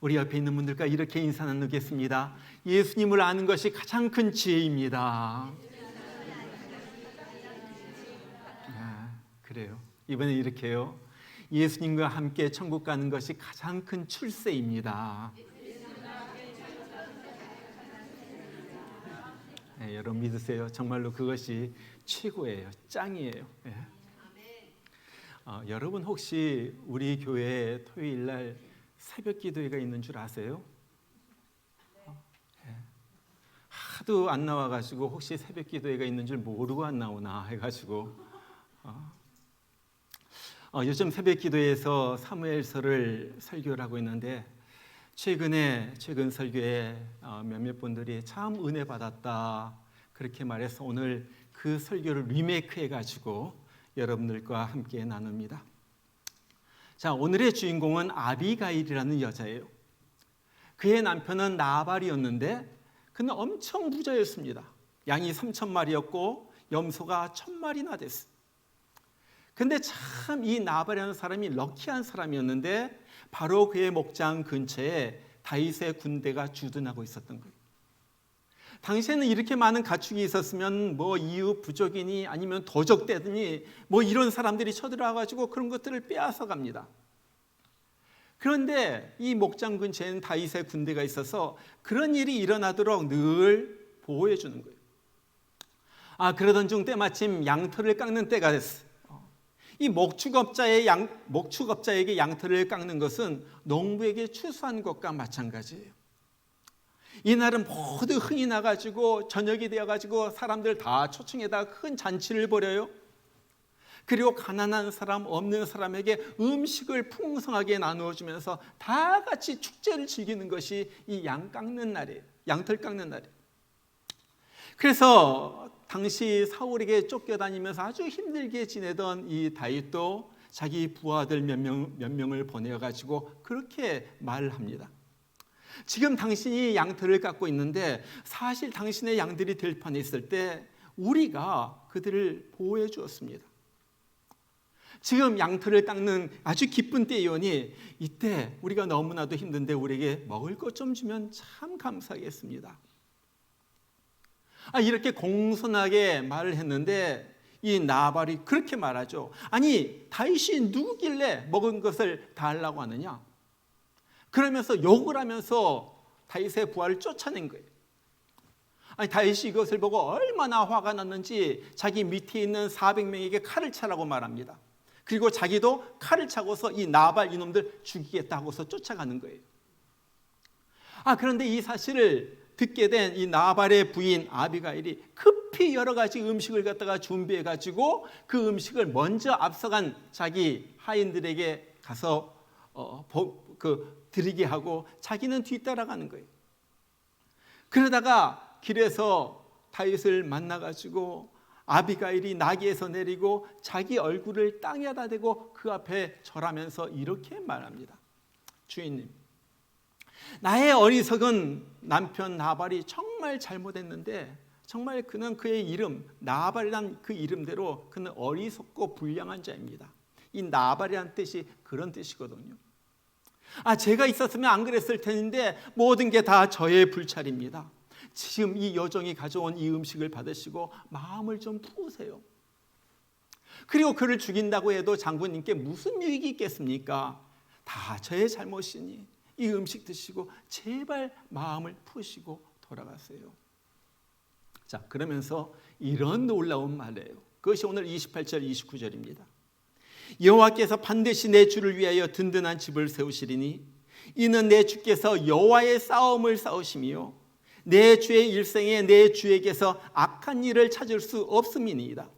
우리 옆에 있는 분들과 이렇게 인사 나누겠습니다. 예수님을 아는 것이 가장 큰 지혜입니다. 그래요. 이번에 이렇게요. 예수님과 함께 천국 가는 것이 가장 큰 출세입니다. 네, 여러분 믿으세요. 정말로 그것이 최고예요. 짱이에요. 네. 여러분 혹시 우리 교회에 토요일 날 새벽 기도회가 있는 줄 아세요? 네. 하도 안 나와가지고 혹시 새벽 기도회가 있는 줄 모르고 안 나오나 해가지고 요즘 새벽 기도회에서 사무엘서를 설교를 하고 있는데 최근 설교에 몇몇 분들이 참 은혜 받았다 그렇게 말해서 오늘 그 설교를 리메이크 해가지고 여러분들과 함께 나눕니다. 자, 오늘의 주인공은 아비가일이라는 여자예요. 그의 남편은 나발이었는데 그는 엄청 부자였습니다. 양이 3,000마리였고 염소가 1,000마리나 됐어요. 근데 참 이 나발이라는 사람이 럭키한 사람이었는데 바로 그의 목장 근처에 다윗의 군대가 주둔하고 있었던 거예요. 당시에는 이렇게 많은 가축이 있었으면 뭐 이웃 부족이니 아니면 도적대더니 뭐 이런 사람들이 쳐들어와가지고 그런 것들을 빼앗아 갑니다. 그런데 이 목장 근처에는 다윗의 군대가 있어서 그런 일이 일어나도록 늘 보호해 주는 거예요. 그러던 중 때마침 양털을 깎는 때가 됐어요. 이 목축업자에게 양털을 깎는 것은 농부에게 추수한 것과 마찬가지예요. 이날은 모두 흥이 나가지고 저녁이 되어가지고 사람들 다 초청에다 큰 잔치를 벌여요. 그리고 가난한 사람 없는 사람에게 음식을 풍성하게 나누어주면서 다 같이 축제를 즐기는 것이 이 양 깎는 날이에요. 양털 깎는 날이에요. 그래서 당시 사울에게 쫓겨다니면서 아주 힘들게 지내던 이 다윗도 자기 부하들 몇 명을 보내가지고 그렇게 말을 합니다. 지금 당신이 양털을 깎고 있는데 사실 당신의 양들이 들판에 있을 때 우리가 그들을 보호해 주었습니다. 지금 양털을 깎는 아주 기쁜 때이오니 이때 우리가 너무나도 힘든데 우리에게 먹을 것 좀 주면 참 감사하겠습니다. 이렇게 공손하게 말을 했는데 이 나발이 그렇게 말하죠. 아니 다윗이 누구길래 먹은 것을 다 하려고 하느냐? 그러면서 욕을 하면서 다윗의 부하를 쫓아낸 거예요. 다윗이 이것을 보고 얼마나 화가 났는지 자기 밑에 있는 400명에게 칼을 차라고 말합니다. 그리고 자기도 칼을 차고서 이 나발 이놈들 죽이겠다 하고서 쫓아가는 거예요. 그런데 이 사실을 듣게 된 이 나발의 부인 아비가일이 급히 여러 가지 음식을 갖다가 준비해가지고 그 음식을 먼저 앞서간 자기 하인들에게 가서 드리게 하고 자기는 뒤따라가는 거예요. 그러다가 길에서 다윗을 만나가지고 아비가일이 나귀에서 내리고 자기 얼굴을 땅에다 대고 그 앞에 절하면서 이렇게 말합니다. 주인님, 나의 어리석은 남편 나발이 정말 잘못했는데 정말 그는 그의 이름 나발이란 그 이름대로 그는 어리석고 불량한 자입니다. 이 나발이란 뜻이 그런 뜻이거든요. 제가 있었으면 안 그랬을 텐데 모든 게 다 저의 불찰입니다. 지금 이 여종이 가져온 이 음식을 받으시고 마음을 좀 푸으세요. 그리고 그를 죽인다고 해도 장군님께 무슨 유익이 있겠습니까? 다 저의 잘못이니 이 음식 드시고 제발 마음을 푸시고 돌아가세요. 자, 그러면서 이런 놀라운 말이에요. 그것이 오늘 28절 29절입니다. 여호와께서 반드시 내 주를 위하여 든든한 집을 세우시리니 이는 내 주께서 여호와의 싸움을 싸우시며 내 주의 일생에 내 주에게서 악한 일을 찾을 수 없음이니이다.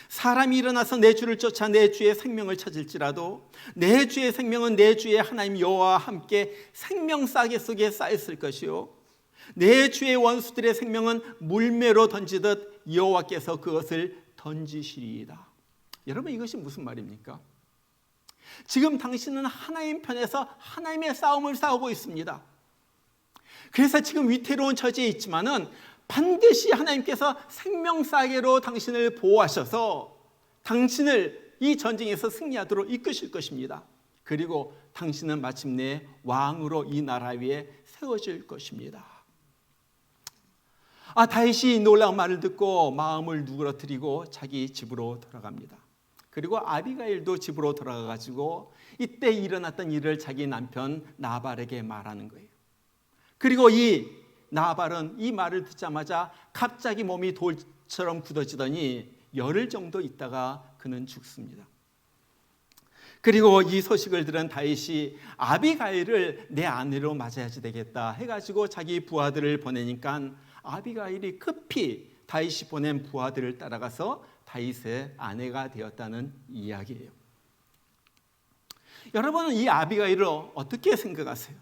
사람이 일어나서 내 주를 쫓아 내 주의 생명을 찾을지라도 내 주의 생명은 내 주의 하나님 여호와와 함께 생명싸개 속에 쌓였을 것이요 내 주의 원수들의 생명은 물매로 던지듯 여호와께서 그것을 던지시리이다. 여러분, 이것이 무슨 말입니까? 지금 당신은 하나님 편에서 하나님의 싸움을 싸우고 있습니다. 그래서 지금 위태로운 처지에 있지만은 반드시 하나님께서 생명싸개로 당신을 보호하셔서 당신을 이 전쟁에서 승리하도록 이끄실 것입니다. 그리고 당신은 마침내 왕으로 이 나라 위에 세워질 것입니다. 다윗이 놀라운 말을 듣고 마음을 누그러뜨리고 자기 집으로 돌아갑니다. 그리고 아비가일도 집으로 돌아가가지고 이때 일어났던 일을 자기 남편 나발에게 말하는 거예요. 그리고 이 나발은 이 말을 듣자마자 갑자기 몸이 돌처럼 굳어지더니 열흘 정도 있다가 그는 죽습니다. 그리고 이 소식을 들은 다윗이 아비가일을 내 아내로 맞아야지 되겠다 해가지고 자기 부하들을 보내니까 아비가일이 급히 다윗이 보낸 부하들을 따라가서 다윗의 아내가 되었다는 이야기예요. 여러분은 이 아비가일을 어떻게 생각하세요?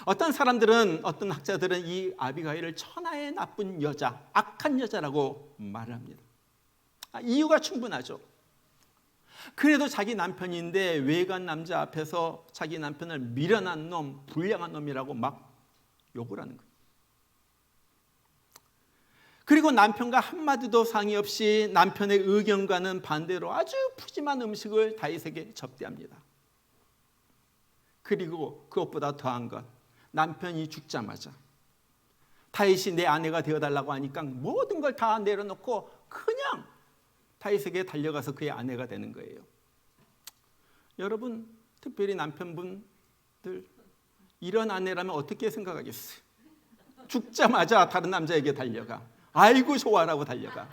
어떤 사람들은, 어떤 학자들은 이 아비가일을 천하의 나쁜 여자, 악한 여자라고 말을 합니다. 이유가 충분하죠. 그래도 자기 남편인데 외간 남자 앞에서 자기 남편을 미련한 놈, 불량한 놈이라고 막 욕을 하는 거예요. 그리고 남편과 한마디도 상의 없이 남편의 의견과는 반대로 아주 푸짐한 음식을 다윗에게 접대합니다. 그리고 그것보다 더한 것, 남편이 죽자마자 다윗이 내 아내가 되어달라고 하니까 모든 걸 다 내려놓고 그냥 다윗에게 달려가서 그의 아내가 되는 거예요. 여러분, 특별히 남편분들 이런 아내라면 어떻게 생각하겠어요? 죽자마자 다른 남자에게 달려가. 아이고 좋아라고 달려가.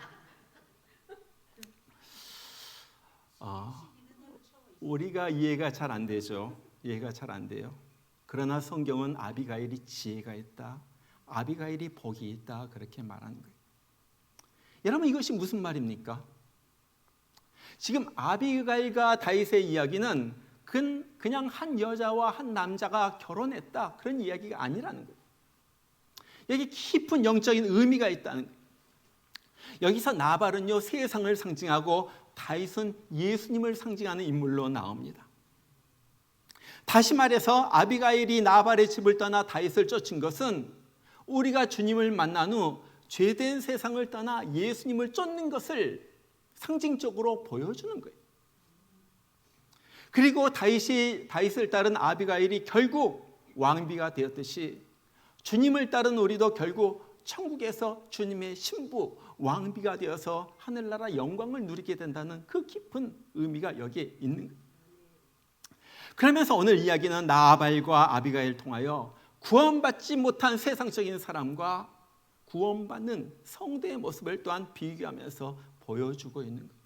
우리가 이해가 잘 안 되죠. 이해가 잘 안 돼요. 그러나 성경은 아비가일이 지혜가 있다, 아비가일이 복이 있다, 그렇게 말하는 거예요. 여러분, 이것이 무슨 말입니까? 지금 아비가일과 다윗의 이야기는 그냥 한 여자와 한 남자가 결혼했다, 그런 이야기가 아니라는 거예요. 여기 깊은 영적인 의미가 있다는 거예요. 여기서 나발은요, 세상을 상징하고 다윗은 예수님을 상징하는 인물로 나옵니다. 다시 말해서 아비가일이 나발의 집을 떠나 다윗을 쫓은 것은 우리가 주님을 만난 후 죄된 세상을 떠나 예수님을 쫓는 것을 상징적으로 보여주는 거예요. 그리고 다윗을 따른 아비가일이 결국 왕비가 되었듯이 주님을 따른 우리도 결국 천국에서 주님의 신부, 왕비가 되어서 하늘나라 영광을 누리게 된다는 그 깊은 의미가 여기에 있는 거예요. 그러면서 오늘 이야기는 나발과 아비가일 통하여 구원받지 못한 세상적인 사람과 구원받는 성도의 모습을 또한 비교하면서 보여주고 있는 거예요.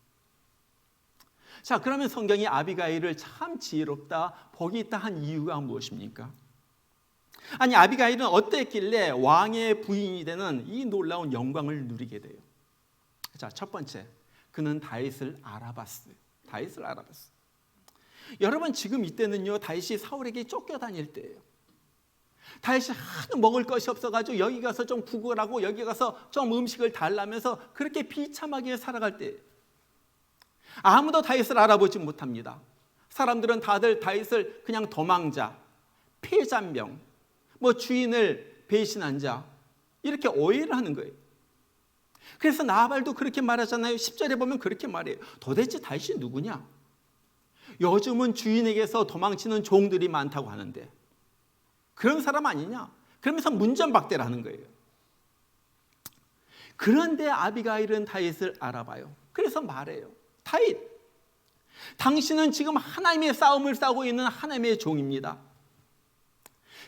자, 그러면 성경이 아비가일을 참 지혜롭다, 복이 있다 한 이유가 무엇입니까? 아니, 아비가일은 어땠길래 왕의 부인이 되는 이 놀라운 영광을 누리게 돼요? 자, 첫 번째, 그는 다윗을 알아봤어요. 다윗을 알아봤어요. 여러분, 지금 이때는요, 다윗이 사울에게 쫓겨다닐 때예요. 다윗이 하도 먹을 것이 없어가지고 여기 가서 좀 구걸하고 여기 가서 좀 음식을 달라면서 그렇게 비참하게 살아갈 때예요. 아무도 다윗을 알아보지 못합니다. 사람들은 다들 다윗을 그냥 도망자, 패잔병, 주인을 배신한 자, 이렇게 오해를 하는 거예요. 그래서 나발도 그렇게 말하잖아요. 10절에 보면 그렇게 말해요. 도대체 다윗이 누구냐? 요즘은 주인에게서 도망치는 종들이 많다고 하는데 그런 사람 아니냐? 그러면서 문전박대를 하는 거예요. 그런데 아비가일은 다윗을 알아봐요. 그래서 말해요. 다윗, 당신은 지금 하나님의 싸움을 싸우고 있는 하나님의 종입니다.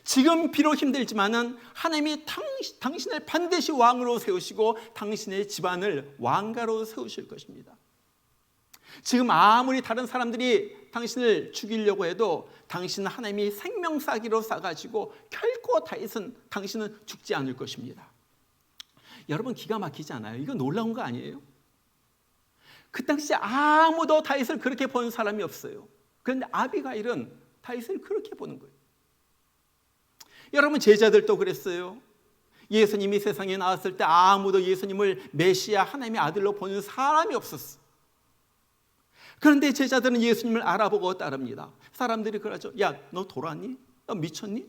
지금 비록 힘들지만은 하나님이 당신을 반드시 왕으로 세우시고 당신의 집안을 왕가로 세우실 것입니다. 지금 아무리 다른 사람들이 당신을 죽이려고 해도 당신은 하나님이 생명사기로 싸가지고 결코 당신은 죽지 않을 것입니다. 여러분, 기가 막히지 않아요? 이거 놀라운 거 아니에요? 그 당시 아무도 다윗을 그렇게 본 사람이 없어요. 그런데 아비가일은 다윗을 그렇게 보는 거예요. 여러분, 제자들도 그랬어요. 예수님이 세상에 나왔을 때 아무도 예수님을 메시아 하나님의 아들로 보는 사람이 없었어. 그런데 제자들은 예수님을 알아보고 따릅니다. 사람들이 그러죠. 야, 너 돌았니? 너 미쳤니?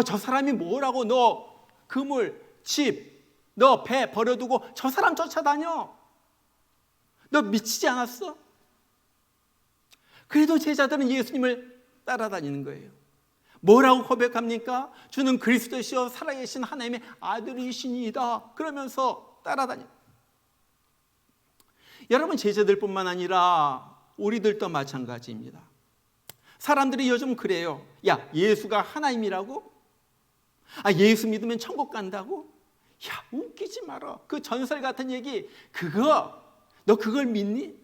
저 사람이 뭐라고 너 그물, 집, 너 배 버려두고 저 사람 쫓아다녀? 너 미치지 않았어? 그래도 제자들은 예수님을 따라다니는 거예요. 뭐라고 고백합니까? 주는 그리스도시요 살아계신 하나님의 아들이시니이다. 그러면서 따라다녀요. 여러분, 제자들뿐만 아니라 우리들도 마찬가지입니다. 사람들이 요즘 그래요. 야, 예수가 하나님이라고? 아, 예수 믿으면 천국 간다고? 야, 웃기지 마라. 그 전설 같은 얘기, 너 그걸 믿니?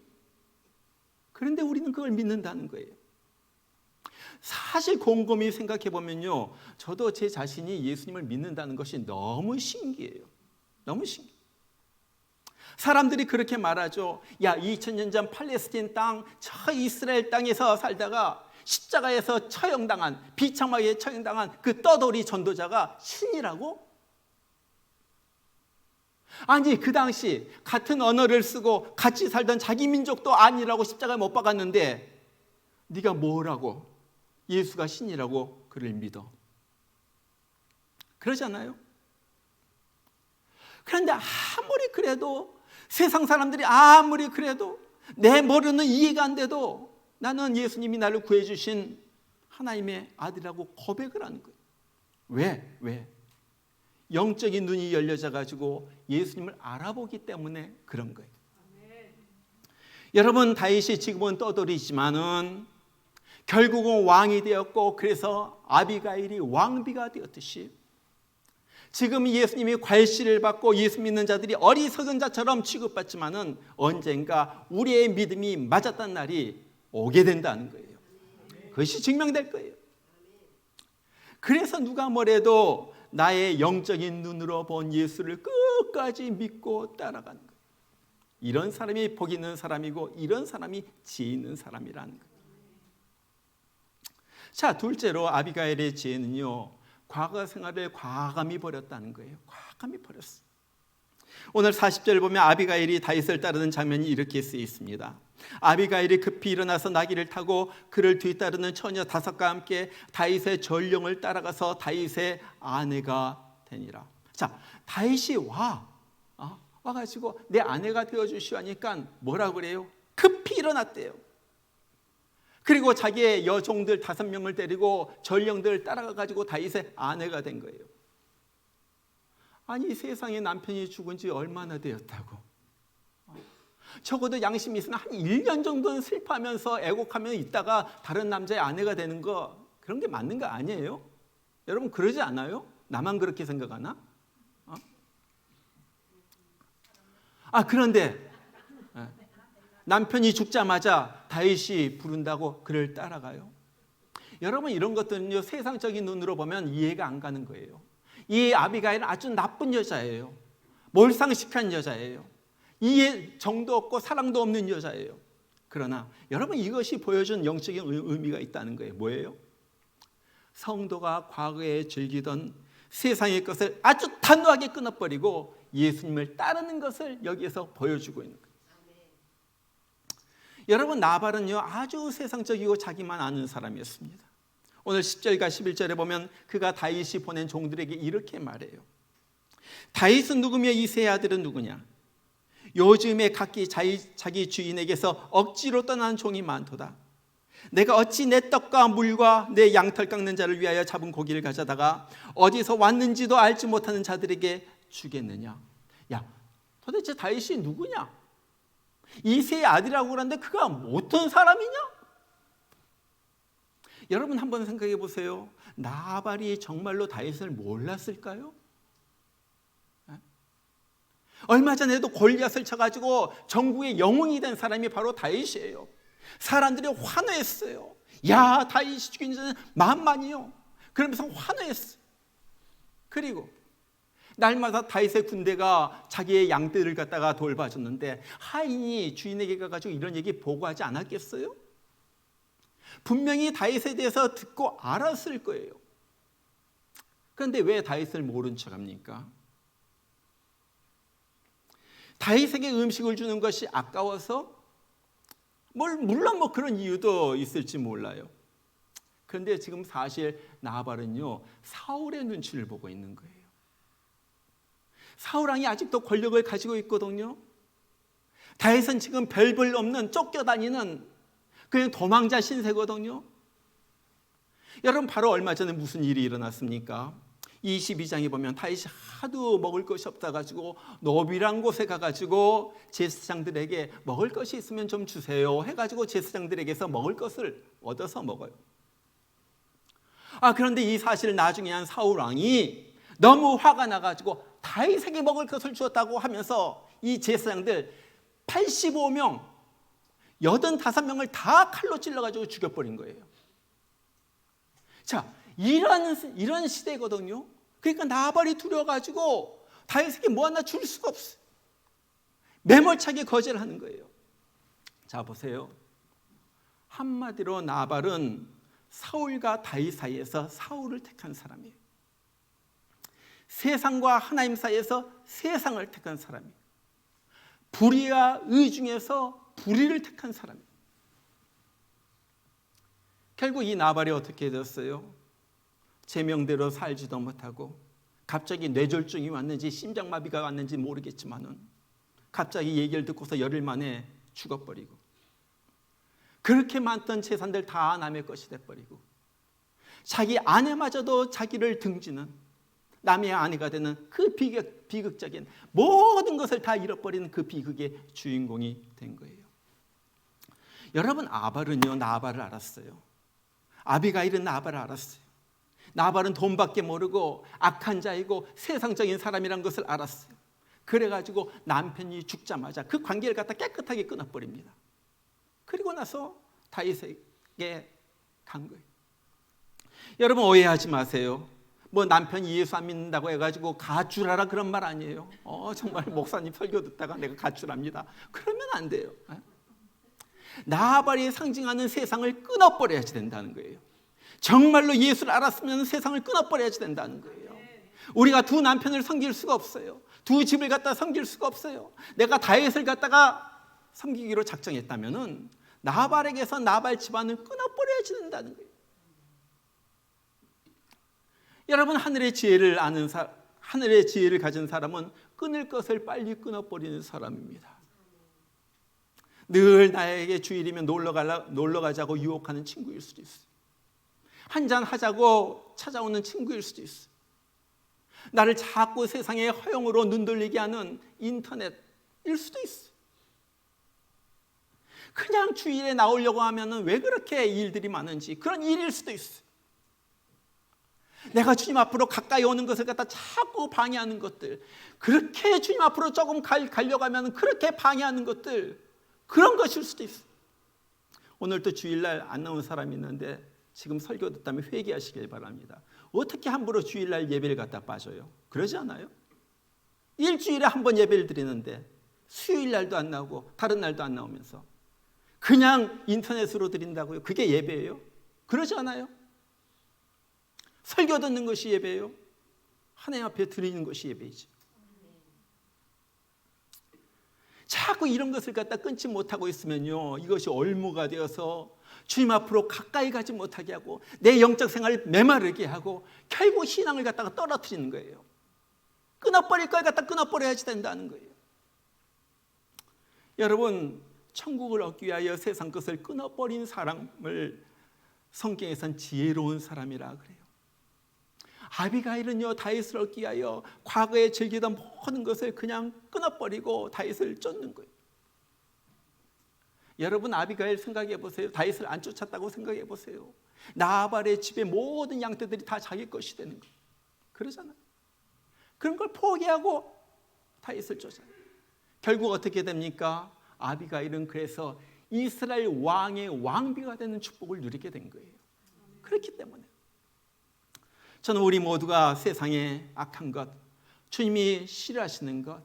그런데 우리는 그걸 믿는다는 거예요. 사실 곰곰이 생각해 보면요, 저도 제 자신이 예수님을 믿는다는 것이 너무 신기해요. 너무 신기해요. 사람들이 그렇게 말하죠. 야, 2000년 전 팔레스틴 땅, 저 이스라엘 땅에서 살다가 십자가에서 처형당한, 비참하게 처형당한 그 떠돌이 전도자가 신이라고? 아니, 그 당시 같은 언어를 쓰고 같이 살던 자기 민족도 아니라고 십자가에 못 박았는데 네가 뭐라고? 예수가 신이라고 그를 믿어. 그러잖아요. 그런데 아무리 그래도, 세상 사람들이 아무리 그래도, 내 머리는 이해가 안 돼도 나는 예수님이 나를 구해주신 하나님의 아들이라고 고백을 하는 거예요. 왜? 영적인 눈이 열려져 가지고 예수님을 알아보기 때문에 그런 거예요. 여러분, 다윗이 지금은 떠돌이지만은 결국은 왕이 되었고, 그래서 아비가일이 왕비가 되었듯이 지금 예수님이 관시를 받고 예수 믿는 자들이 어리석은 자처럼 취급받지만은 언젠가 우리의 믿음이 맞았던 날이 오게 된다는 거예요. 그것이 증명될 거예요. 그래서 누가 뭐래도 나의 영적인 눈으로 본 예수를 끝까지 믿고 따라가는 거예요. 이런 사람이 복 있는 사람이고, 이런 사람이 지혜 있는 사람이라는 거예요. 자, 둘째로 아비가일의 지혜는요, 과거 생활을 과감히 버렸다는 거예요. 과감히 버렸어요. 오늘 40절 보면 아비가일이 다윗을 따르는 장면이 이렇게 쓰여 있습니다. 아비가일이 급히 일어나서 나귀를 타고 그를 뒤따르는 처녀 5과 함께 다윗의 전령을 따라가서 다윗의 아내가 되니라. 자, 다윗이 와가지고 내 아내가 되어주시오 하니까 뭐라 그래요? 급히 일어났대요. 그리고 자기의 여종들 5명을 데리고 전령들 따라가가지고 다윗의 아내가 된 거예요. 아니, 세상에 남편이 죽은 지 얼마나 되었다고. 적어도 양심이 있으면 한 1년 정도는 슬퍼하면서 애곡하며 있다가 다른 남자의 아내가 되는 거, 그런 게 맞는 거 아니에요? 여러분, 그러지 않아요? 나만 그렇게 생각하나? 그런데 남편이 죽자마자 다윗이 부른다고 그를 따라가요. 여러분, 이런 것들은요, 세상적인 눈으로 보면 이해가 안 가는 거예요. 이 아비가일은 아주 나쁜 여자예요. 몰상식한 여자예요. 이해 정도 없고 사랑도 없는 여자예요. 그러나 여러분, 이것이 보여준 영적인 의미가 있다는 거예요. 뭐예요? 성도가 과거에 즐기던 세상의 것을 아주 단호하게 끊어버리고 예수님을 따르는 것을 여기에서 보여주고 있는 거예요. 여러분, 나발은요, 아주 세상적이고 자기만 아는 사람이었습니다. 오늘 10절과 11절에 보면 그가 다윗이 보낸 종들에게 이렇게 말해요. 다윗은 누구며 이새의 아들은 누구냐? 요즘에 각기 자기 주인에게서 억지로 떠난 종이 많도다. 내가 어찌 내 떡과 물과 내 양털 깎는 자를 위하여 잡은 고기를 가져다가 어디서 왔는지도 알지 못하는 자들에게 주겠느냐? 야, 도대체 다윗이 누구냐? 이새의 아들이라고 그러는데 그가 어떤 사람이냐? 여러분, 한번 생각해 보세요. 나발이 정말로 다윗을 몰랐을까요? 얼마 전에도 골리앗을 쳐가지고 전국의 영웅이 된 사람이 바로 다윗이에요. 사람들이 환호했어요. 야, 다윗이 죽인 자는 만만이요. 그러면서 환호했어요. 그리고 날마다 다윗의 군대가 자기의 양떼를 갖다가 돌봐줬는데 하인이 주인에게 가가지고 이런 얘기 보고하지 않았겠어요? 분명히 다윗에 대해서 듣고 알았을 거예요. 그런데 왜 다윗을 모른 척합니까? 다윗에게 음식을 주는 것이 아까워서? 물론 그런 이유도 있을지 몰라요. 그런데 지금 사실 나발은요, 사울의 눈치를 보고 있는 거예요. 사울 왕이 아직도 권력을 가지고 있거든요. 다윗은 지금 별볼 없는 쫓겨다니는 그냥 도망자 신세거든요. 여러분, 바로 얼마 전에 무슨 일이 일어났습니까? 22장에 보면 다윗이 하도 먹을 것이 없어가지고 노비란 곳에 가가지고 제사장들에게 먹을 것이 있으면 좀 주세요 해가지고 제사장들에게서 먹을 것을 얻어서 먹어요. 그런데 이 사실을 나중에 한 사울 왕이 너무 화가 나가지고 다윗에게 먹을 것을 주었다고 하면서 이 제사장들 85명 85명을 다 칼로 찔러가지고 죽여버린 거예요. 자, 이런 시대거든요. 그러니까 나발이 두려워가지고 다윗에게 뭐 하나 줄 수가 없어요. 매몰차게 거절하는 거예요. 자, 보세요. 한마디로 나발은 사울과 다윗 사이에서 사울을 택한 사람이에요. 세상과 하나님 사이에서 세상을 택한 사람이에요. 불의와 의 중에서 불의를 택한 사람이에요. 결국 이 나발이 어떻게 됐어요? 제명대로 살지도 못하고 갑자기 뇌졸중이 왔는지 심장마비가 왔는지 모르겠지만은 갑자기 얘기를 듣고서 열흘 만에 죽어버리고, 그렇게 많던 재산들 다 남의 것이 돼버리고, 자기 아내마저도 자기를 등지는, 남의 아내가 되는 그 비극적인 모든 것을 다 잃어버리는 그 비극의 주인공이 된 거예요. 여러분, 나발은요 나발을 알았어요. 아비가일은 나발을 알았어요. 나발은 돈밖에 모르고 악한 자이고 세상적인 사람이란 것을 알았어요. 그래가지고 남편이 죽자마자 그 관계를 갖다 깨끗하게 끊어버립니다. 그리고 나서 다윗에게 간 거예요. 여러분, 오해하지 마세요. 뭐 남편이 예수 안 믿는다고 해가지고 가출하라 그런 말 아니에요. 정말 목사님 설교 듣다가 내가 가출합니다, 그러면 안 돼요. 나발이 상징하는 세상을 끊어버려야지 된다는 거예요. 정말로 예수를 알았으면 세상을 끊어버려야지 된다는 거예요. 우리가 두 남편을 섬길 수가 없어요. 두 집을 갖다 섬길 수가 없어요. 내가 다윗을 갖다가 섬기기로 작정했다면은 나발에게서 나발 집안을 끊어버려야지 된다는 거예요. 여러분, 하늘의 지혜를 가진 사람은 끊을 것을 빨리 끊어버리는 사람입니다. 늘 나에게 주일이면 놀러 가자고 유혹하는 친구일 수도 있어요. 한잔 하자고 찾아오는 친구일 수도 있어요. 나를 자꾸 세상의 허용으로 눈 돌리게 하는 인터넷일 수도 있어요. 그냥 주일에 나오려고 하면 왜 그렇게 일들이 많은지, 그런 일일 수도 있어요. 내가 주님 앞으로 가까이 오는 것을 갖다 자꾸 방해하는 것들, 그렇게 주님 앞으로 조금 가려고 하면 그렇게 방해하는 것들, 그런 것일 수도 있어요. 오늘 또 주일날 안 나온 사람이 있는데 지금 설교 듣다면 회개하시길 바랍니다. 어떻게 함부로 주일날 예배를 갖다 빠져요? 그러지 않아요? 일주일에 한 번 예배를 드리는데 수요일날도 안 나오고 다른 날도 안 나오면서 그냥 인터넷으로 드린다고요? 그게 예배예요? 그러지 않아요? 설교 듣는 것이 예배예요? 하나님 앞에 드리는 것이 예배이죠. 자꾸 이런 것을 갖다 끊지 못하고 있으면요, 이것이 올무가 되어서 주님 앞으로 가까이 가지 못하게 하고 내 영적 생활을 메마르게 하고 결국 신앙을 갖다가 떨어뜨리는 거예요. 끊어버릴 걸 갖다 끊어버려야지 된다는 거예요. 여러분, 천국을 얻기 위하여 세상 것을 끊어버린 사람을 성경에선 지혜로운 사람이라 그래요. 아비가일은요, 다윗을 얻기 위하여 과거에 즐기던 모든 것을 그냥 끊어버리고 다윗을 쫓는 거예요. 여러분, 아비가일 생각해 보세요. 다윗을 안 쫓았다고 생각해 보세요. 나발의 집의 모든 양떼들이 다 자기 것이 되는 거예요. 그러잖아요. 그런 걸 포기하고 다윗을 쫓아요. 결국 어떻게 됩니까? 아비가일은 그래서 이스라엘 왕의 왕비가 되는 축복을 누리게 된 거예요. 그렇기 때문에 저는 우리 모두가 세상에 악한 것, 주님이 싫어하시는 것,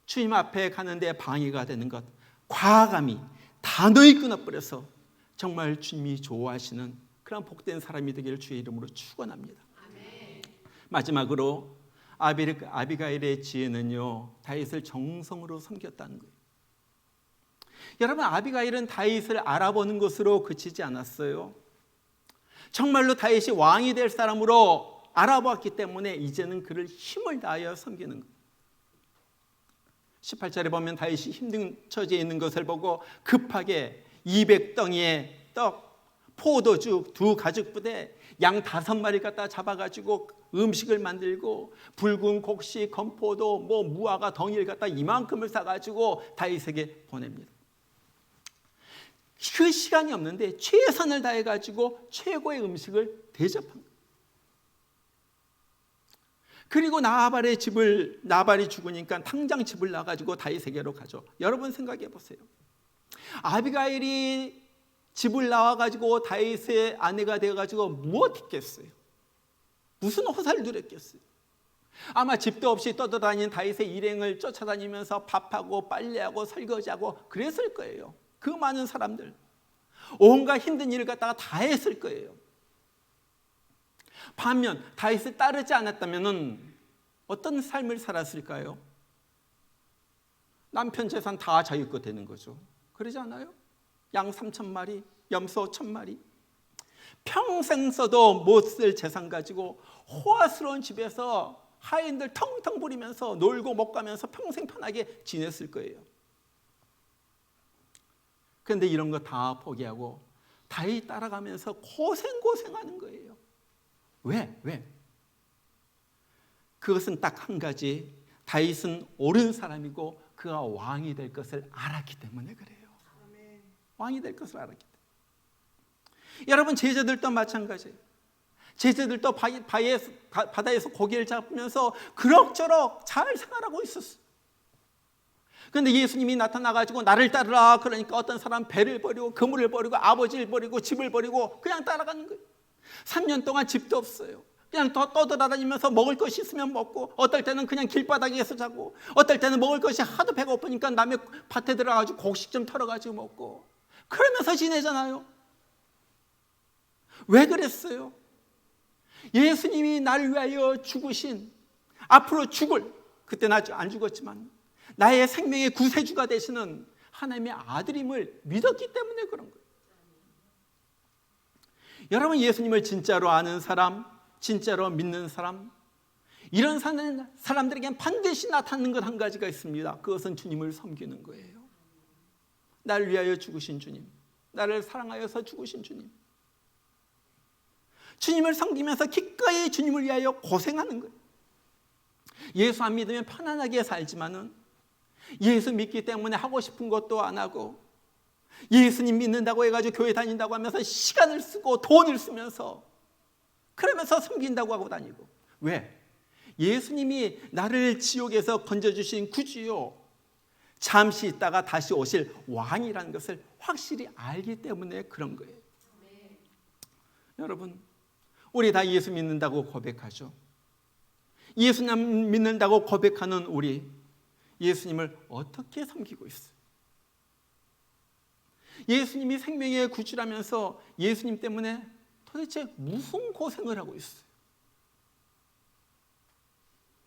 주님 앞에 가는데 방해가 되는 것, 과감히 단호히 끊어버려서 정말 주님이 좋아하시는 그런 복된 사람이 되기를 주의 이름으로 축원합니다. 마지막으로 아비가일의 지혜는요, 다윗을 정성으로 섬겼다는 거예요. 여러분, 아비가일은 다윗을 알아보는 것으로 그치지 않았어요. 정말로 다윗이 왕이 될 사람으로 알아보았기 때문에 이제는 그를 힘을 다하여 섬기는 거예요. 18절에 보면 다윗이 힘든 처지에 있는 것을 보고 급하게 200덩이의 떡, 포도주 2가죽부대, 양 5마리 갖다 잡아가지고 음식을 만들고 붉은 곡식, 건포도, 무화과 덩이를 갖다 이만큼을 싸가지고 다윗에게 보냅니다. 그 시간이 없는데 최선을 다해가지고 최고의 음식을 대접한 거예요. 그리고 나발이 죽으니까 당장 집을 나가지고 다윗에게로 가죠. 여러분 생각해 보세요. 아비가일이 집을 나와가지고 다윗의 아내가 되어가지고 무엇했겠어요? 무슨 호사를 누렸겠어요? 아마 집도 없이 떠돌아다니는 다윗의 일행을 쫓아다니면서 밥하고 빨래하고 설거지하고 그랬을 거예요. 그 많은 사람들 온갖 힘든 일을 갖다가 다 했을 거예요. 반면 다윗을 따르지 않았다면 어떤 삶을 살았을까요? 남편 재산 다 자기 거 되는 거죠. 그러지 않아요? 양 3,000마리, 염소 1,000마리, 평생 써도 못 쓸 재산 가지고 호화스러운 집에서 하인들 텅텅 부리면서 놀고 먹가면서 평생 편하게 지냈을 거예요. 그런데 이런 거 다 포기하고 다윗 따라가면서 고생하는 거예요. 왜? 그것은 딱 한 가지, 다윗은 옳은 사람이고 그가 왕이 될 것을 알았기 때문에 그래요. 왕이 될 것을 알았기 때문에. 여러분, 제자들도 마찬가지예요. 제자들도 바다에서 고기를 잡으면서 그럭저럭 잘 생활하고 있었어요. 그런데 예수님이 나타나가지고 나를 따르라 그러니까 어떤 사람 배를 버리고 그물을 버리고 아버지를 버리고 집을 버리고 그냥 따라가는 거예요. 3년 동안 집도 없어요. 그냥 떠돌아다니면서 먹을 것이 있으면 먹고, 어떨 때는 그냥 길바닥에서 자고, 어떨 때는 먹을 것이 하도 배가 고프니까 남의 밭에 들어가가지고 곡식 좀 털어가지고 먹고, 그러면서 지내잖아요. 왜 그랬어요? 예수님이 나를 위하여 죽으신, 앞으로 죽을, 그때는 안 죽었지만 나의 생명의 구세주가 되시는 하나님의 아들임을 믿었기 때문에 그런 거예요. 여러분, 예수님을 진짜로 아는 사람, 진짜로 믿는 사람, 이런 사람들에겐 반드시 나타나는 것 한 가지가 있습니다. 그것은 주님을 섬기는 거예요. 나를 위하여 죽으신 주님, 나를 사랑하여서 죽으신 주님, 주님을 섬기면서 기꺼이 주님을 위하여 고생하는 거예요. 예수 안 믿으면 편안하게 살지만은 예수 믿기 때문에 하고 싶은 것도 안 하고, 예수님 믿는다고 해가지고 교회 다닌다고 하면서 시간을 쓰고 돈을 쓰면서 그러면서 섬긴다고 하고 다니고. 왜? 예수님이 나를 지옥에서 건져주신 구주요, 잠시 있다가 다시 오실 왕이라는 것을 확실히 알기 때문에 그런 거예요. 네. 여러분, 우리 다 예수 믿는다고 고백하죠. 예수님 믿는다고 고백하는 우리, 예수님을 어떻게 섬기고 있어요? 예수님이 생명의 구주라면서 예수님 때문에 도대체 무슨 고생을 하고 있어요?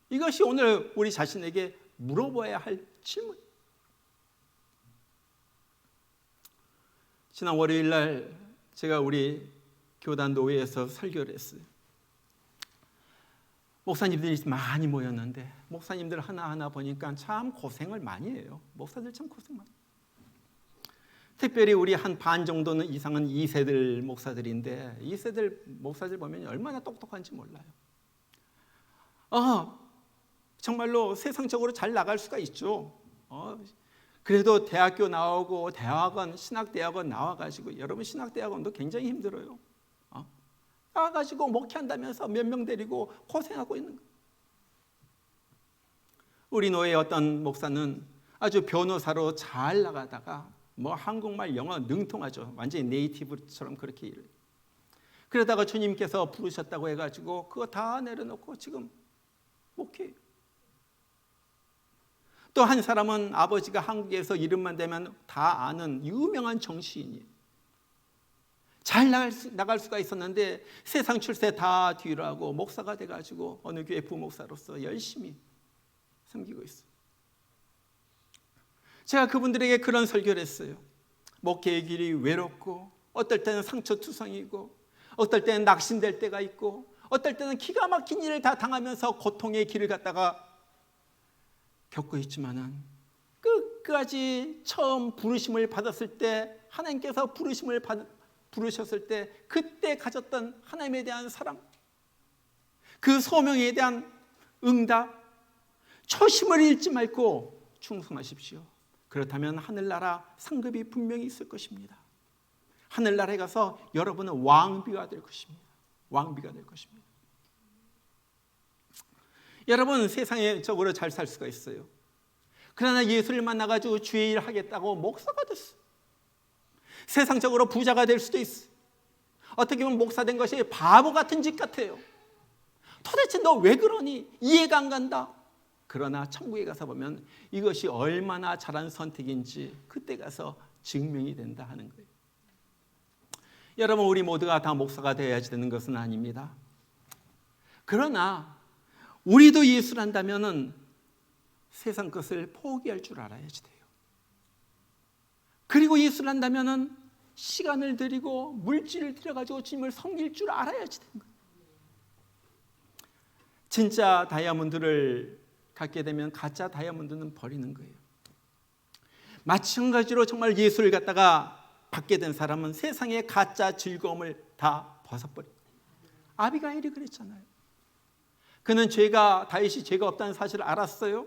이것이 오늘 우리 자신에게 물어봐야 할 질문이에요. 지난 월요일 날 제가 우리 교단 노회에서 설교를 했어요. 목사님들이 많이 모였는데 목사님들 하나하나 보니까 참 고생을 많이 해요. 목사들 참 고생 많이 해요. 특별히 우리 한 반 정도는 이상은 2세들 목사들인데, 2세들 목사들 보면 얼마나 똑똑한지 몰라요. 정말로 세상적으로 잘 나갈 수가 있죠. 그래도 대학교 나오고 대학원, 신학대학원 나와가지고, 여러분 신학대학원도 굉장히 힘들어요. 나와가지고 목회한다면서 몇 명 데리고 고생하고 있는 거예요. 우리 노예 어떤 목사는 아주 변호사로 잘 나가다가 한국말, 영어 능통하죠. 완전히 네이티브처럼 그렇게 일을. 그러다가 주님께서 부르셨다고 해가지고 그거 다 내려놓고 지금 목회해요. 또 한 사람은 아버지가 한국에서 이름만 대면 다 아는 유명한 정치인이에요. 잘 나갈 수가 있었는데 세상 출세 다 뒤로 하고 목사가 돼가지고 어느 교회 부목사로서 열심히 섬기고 있어요. 제가 그분들에게 그런 설교를 했어요. 목회의 길이 외롭고, 어떨 때는 상처투성이고, 어떨 때는 낙심될 때가 있고, 어떨 때는 기가 막힌 일을 다 당하면서 고통의 길을 갖다가 겪고 있지만은, 끝까지 처음 부르심을 받았을 때 하나님께서 부르셨을 때 그때 가졌던 하나님에 대한 사랑, 그 소명에 대한 응답, 초심을 잃지 말고 충성하십시오. 그렇다면 하늘나라 상급이 분명히 있을 것입니다. 하늘나라에 가서 여러분은 왕비가 될 것입니다. 왕비가 될 것입니다. 여러분, 세상에 적으로 잘 살 수가 있어요. 그러나 예수를 만나가지고 주의 일 하겠다고 목사가 됐어요. 세상적으로 부자가 될 수도 있어요. 어떻게 보면 목사 된 것이 바보 같은 짓 같아요. 도대체 너 왜 그러니? 이해가 안 간다. 그러나 천국에 가서 보면 이것이 얼마나 잘한 선택인지 그때 가서 증명이 된다 하는 거예요. 여러분, 우리 모두가 다 목사가 되어야지 되는 것은 아닙니다. 그러나 우리도 예수를 한다면 세상 것을 포기할 줄 알아야지 돼요. 그리고 예수를 한다면 시간을 들이고 물질을 들여가지고 주님을 섬길 줄 알아야지 되는 거예요. 진짜 다이아몬드를 갖게 되면 가짜 다이아몬드는 버리는 거예요. 마찬가지로 정말 예수를 갖다가 받게 된 사람은 세상의 가짜 즐거움을 다 벗어버려요. 아비가일이 그랬잖아요. 그는 다윗이 죄가 없다는 사실을 알았어요.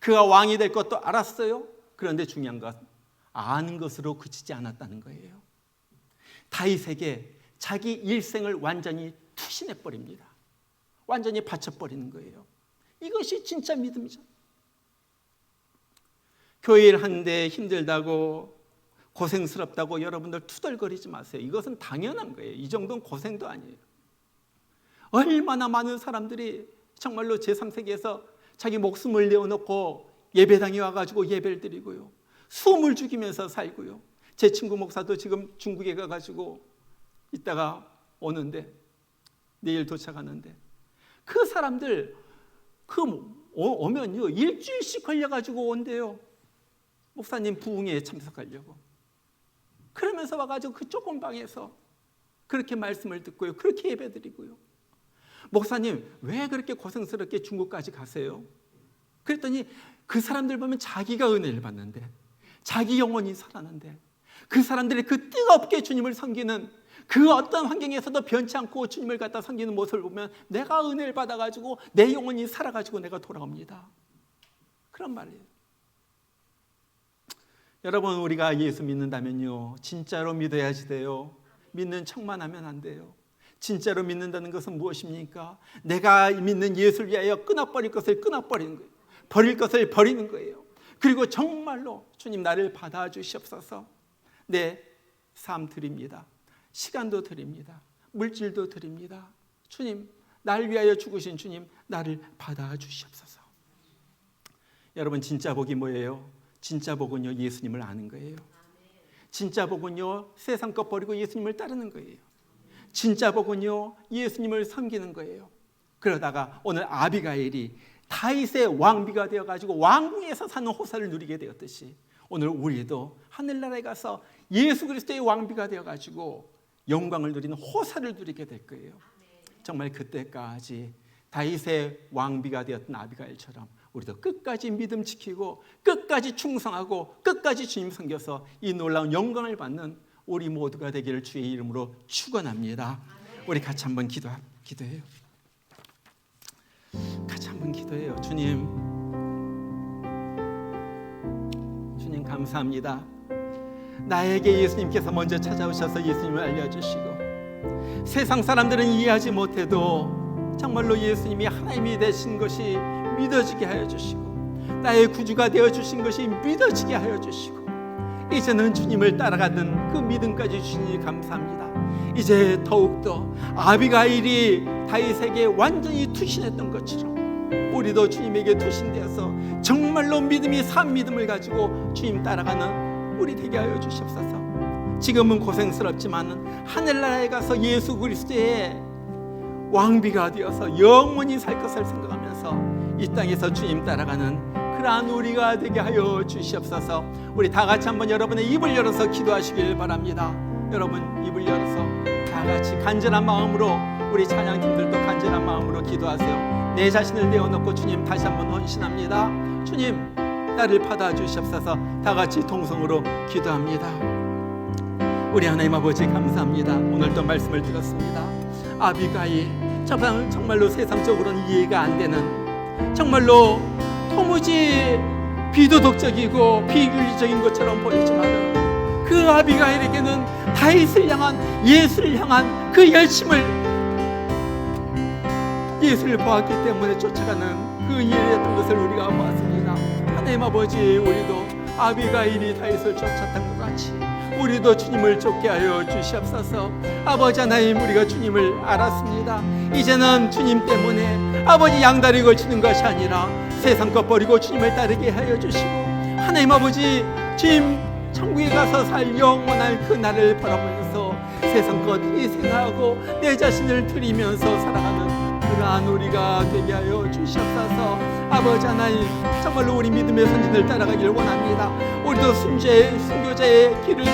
그가 왕이 될 것도 알았어요. 그런데 중요한 건 아는 것으로 그치지 않았다는 거예요. 다윗에게 자기 일생을 완전히 투신해버립니다. 완전히 바쳐버리는 거예요. 이것이 진짜 믿음이죠. 교회 일 하는데 힘들다고 고생스럽다고 여러분들 투덜거리지 마세요. 이것은 당연한 거예요. 이 정도는 고생도 아니에요. 얼마나 많은 사람들이 정말로 제3세기에서 자기 목숨을 내어놓고 예배당에 와가지고 예배를 드리고요, 숨을 죽이면서 살고요. 제 친구 목사도 지금 중국에 가가지고 이따가 오는데, 내일 도착하는데, 그 사람들 오면요 일주일씩 걸려가지고 온대요. 목사님 부흥회에 참석하려고. 그러면서 와가지고 그 좁은 방에서 그렇게 말씀을 듣고요, 그렇게 예배드리고요. 목사님 왜 그렇게 고생스럽게 중국까지 가세요? 그랬더니 그 사람들 보면 자기가 은혜를 받는데, 자기 영혼이 살아나는데, 그 사람들이 그 뜨겁게 주님을 섬기는 그 어떤 환경에서도 변치 않고 주님을 갖다 섬기는 모습을 보면 내가 은혜를 받아가지고 내 영혼이 살아가지고 내가 돌아옵니다. 그런 말이에요. 여러분, 우리가 예수 믿는다면요 진짜로 믿어야지 돼요. 믿는 척만 하면 안 돼요. 진짜로 믿는다는 것은 무엇입니까? 내가 믿는 예수를 위하여 끊어버릴 것을 끊어버리는 거예요. 버릴 것을 버리는 거예요. 그리고 정말로 주님 나를 받아주시옵소서. 내 삶 드립니다. 시간도 드립니다. 물질도 드립니다. 주님, 나를 위하여 죽으신 주님, 나를 받아주시옵소서. 여러분, 진짜 복이 뭐예요? 진짜 복은요 예수님을 아는 거예요. 진짜 복은요 세상 것 버리고 예수님을 따르는 거예요. 진짜 복은요 예수님을 섬기는 거예요. 그러다가 오늘 아비가일이 다윗의 왕비가 되어가지고 왕궁에서 사는 호사를 누리게 되었듯이 오늘 우리도 하늘나라에 가서 예수 그리스도의 왕비가 되어가지고 영광을 누리는 호사를 누리게 될 거예요. 정말 그때까지 다윗의 왕비가 되었던 아비가일처럼 우리도 끝까지 믿음 지키고 끝까지 충성하고 끝까지 주님 섬겨서 이 놀라운 영광을 받는 우리 모두가 되기를 주의 이름으로 축원합니다. 우리 같이 한번 기도해요. 같이 한번 기도해요. 주님 감사합니다. 나에게 예수님께서 먼저 찾아오셔서 예수님을 알려주시고 세상 사람들은 이해하지 못해도 정말로 예수님이 하나님이 되신 것이 믿어지게 하여 주시고 나의 구주가 되어주신 것이 믿어지게 하여 주시고 이제는 주님을 따라가는 그 믿음까지 주시니 감사합니다. 이제 더욱더 아비가일이 다윗에게 완전히 투신했던 것처럼 우리도 주님에게 투신되어서 정말로 믿음이 산 믿음을 가지고 주님 따라가는 우리 되게 하여 주시옵소서. 지금은 고생스럽지만 하늘나라에 가서 예수 그리스도의 왕비가 되어서 영원히 살 것을 생각하면서 이 땅에서 주님 따라가는 그러한 우리가 되게 하여 주시옵소서. 우리 다 같이 한번 여러분의 입을 열어서 기도하시길 바랍니다. 여러분 입을 열어서 다 같이 간절한 마음으로, 우리 찬양팀들도 간절한 마음으로 기도하세요. 내 자신을 내어놓고 주님 다시 한번 헌신합니다. 주님 나를 받아주시옵소서. 다 같이 동성으로 기도합니다. 우리 하나님 아버지 감사합니다. 오늘도 말씀을 들었습니다. 아비가일, 정말로 세상적으로는 이해가 안 되는, 정말로 도무지 비도덕적이고 비윤리적인 것처럼 보이지만 그 아비가일에게는 다윗을 향한, 예수를 향한 그 열심을, 예수를 보았기 때문에 쫓아가는 그 일이었던 것을 우리가 보았습니다. 하나님 아버지, 우리도 아비가일이 다윗을 쫓았던 것 같이 우리도 주님을 쫓게 하여 주시옵소서. 아버지 하나님, 우리가 주님을 알았습니다. 이제는 주님 때문에 아버지 양다리 걸치는 것이 아니라 세상 것 버리고 주님을 따르게 하여 주시고, 하나님 아버지, 주님 천국에 가서 살 영원한 그 날을 바라보면서 세상 것 희생하고 내 자신을 드리면서 살아가는 그러한 우리가 되게 하여 주시옵소서. 아버지 하나님, 정말로 우리 믿음의 선진을 따라가길 원합니다. 우리도 순교자의 길을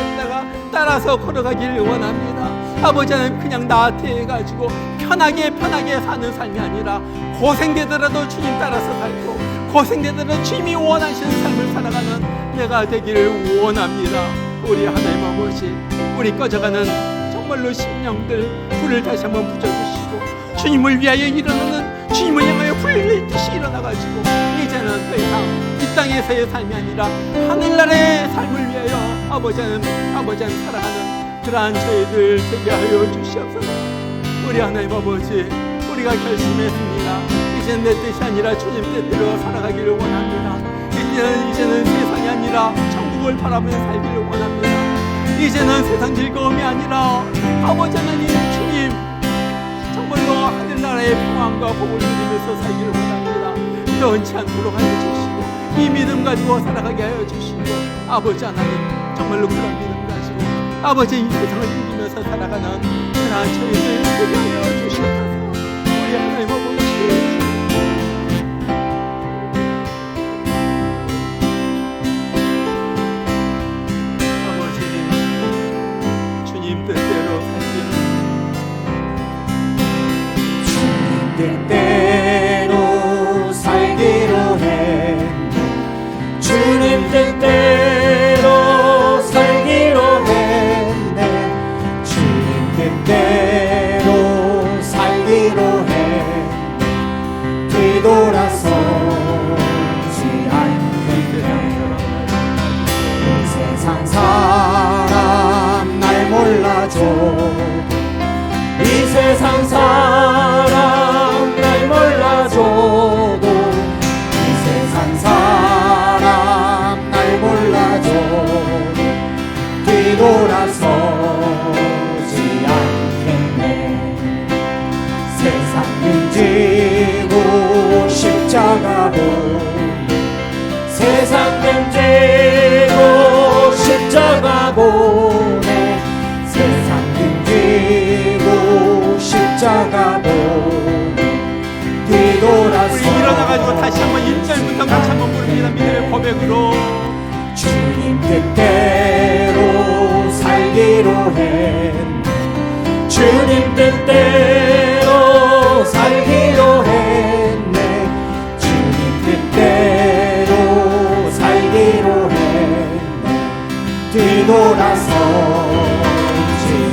따라서 걸어가길 원합니다. 아버지 하나님, 그냥 나한테 해가지고 편하게 사는 삶이 아니라 고생되더라도 주님 따라서 살고 고생되더라도 주님이 원하시는 삶을 살아가는 내가 되기를 원합니다. 우리 하나님 아버지, 우리 꺼져가는 정말로 심령들 불을 다시 한번 붙여주시고 주님을 위하여 일어나는, 주님을 향하여 불릴 듯이 일어나가지고 이제는 더 이상 이 땅에서의 삶이 아니라 하늘나라의 삶을 위하여 아버지 하나님 살아가는 그러한 저희들 되게 하여 주시옵소서. 우리 하나님 아버지, 우리가 결심했습니다. 이제는 내 뜻이 아니라 주님 뜻대로 살아가기를 원합니다. 이제는 세상이 아니라 천국을 바라보며 살기를 원합니다. 이제는 세상 즐거움이 아니라 아버지 하나님, 주님 정말로 하늘나라의 평안과 복을 누리면서 살기를 원합니다. 변치 않도록 하여 주시고 이 믿음 가지고 살아가게 하여 주시고, 아버지 하나님, 정말로 그런 믿음 가지고 아버지 이 세상을 이기면서 살아가는 그러한 저희들 되게 하여 주시옵소서. 우리 하나님 아버지, 주님 뜻대로 살기로 해. 주님 뜻대로 살기로 했네. 주님 뜻대로 살기로 해. 뒤돌아서지 않겠네. 이 세상 사람 날 몰라줘. 이 세상 사람 날 몰라줘도, 이 세상 사람 날 몰라줘도 뒤돌아서지 않겠네. 세상 등지고 십자가 보네. 세상 등지고 십자가 보네. 세상 등지고 십자가 보네. 뒤돌아서 우리 일어나가지고 다시 한번 1절부터 같이 한번 부릅니다. 믿음의 고백으로. 주님 뜻대로 살기로 했네. 주님 뜻대로 살기로 했네. 주님 뜻대로 살기로 했네. 뒤돌아서지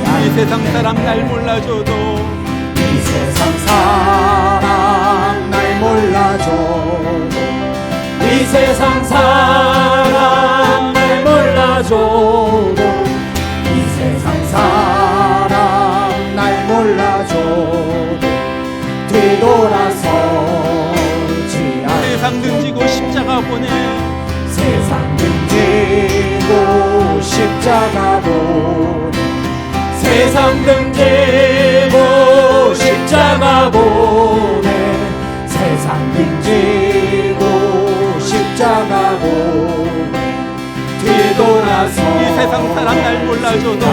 않겠네. 이 세상 사람 날 몰라줘도, 이 세상 사람 날 몰라줘도, 이 세상 사람 날 몰라줘도, 이 세상 사람 날 몰라줘도 뒤돌아서지 않겠네. 세상 등지고 십자가 보내. 세상 등지고 십자가 보내. 세상 등지고 십자가 보내. 세상 등지고 십자가 보내. 뒤돌아서 이 세상 사람 날 몰라줘도,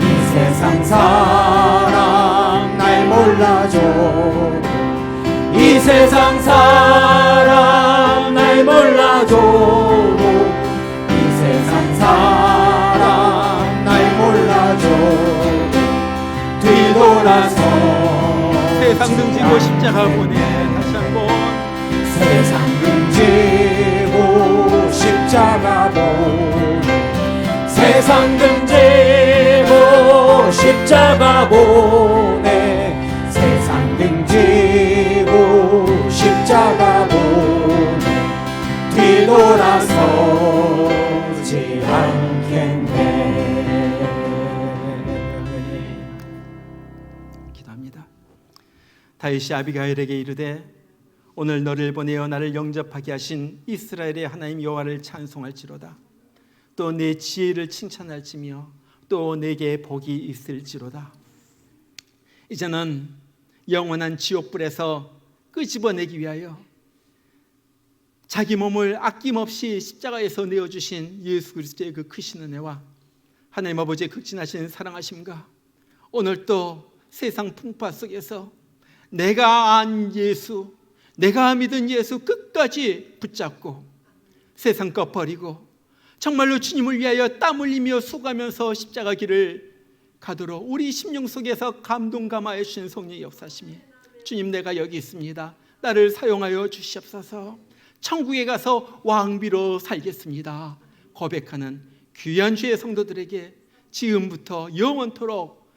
이 세상 사람 날 몰라줘도, 이 세상 사람 날 몰라줘도, 이 세상 사람 날 몰라줘도 뒤돌아서 세상 등지고 십자가 보내. 다시 한번. 세상 등지고 십자가 보내. 등 지고 십자가 보내 세상 등 지고 십자가 보내 뒤돌아서지 않겠네. 기도합니다. 다윗이 아비가일에게 이르되 오늘 너를 보내어 나를 영접하게 하신 이스라엘의 하나님 여호와를 찬송할지로다. 또 내 지혜를 칭찬할지며 또 내게 복이 있을지로다. 이제는 영원한 지옥불에서 끄집어내기 위하여 자기 몸을 아낌없이 십자가에서 내어주신 예수 그리스도의 그 크신 은혜와 하나님 아버지의 극진하신 사랑하심과 오늘 또 세상 풍파 속에서 내가 안 예수, 내가 믿은 예수 끝까지 붙잡고 세상 것 버리고 정말로 주님을 위하여 땀 흘리며 수고하면서 십자가 길을 가도록 우리 심령 속에서 감동 감화해 주신 성령의 역사심이 주님, 내가 여기 있습니다. 나를 사용하여 주시옵소서. 천국에 가서 왕비로 살겠습니다. 고백하는 귀한 주의 성도들에게 지금부터 영원토록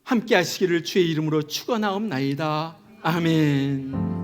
함께 하시기를 주의 이름으로 축원하옵나이다. 아멘.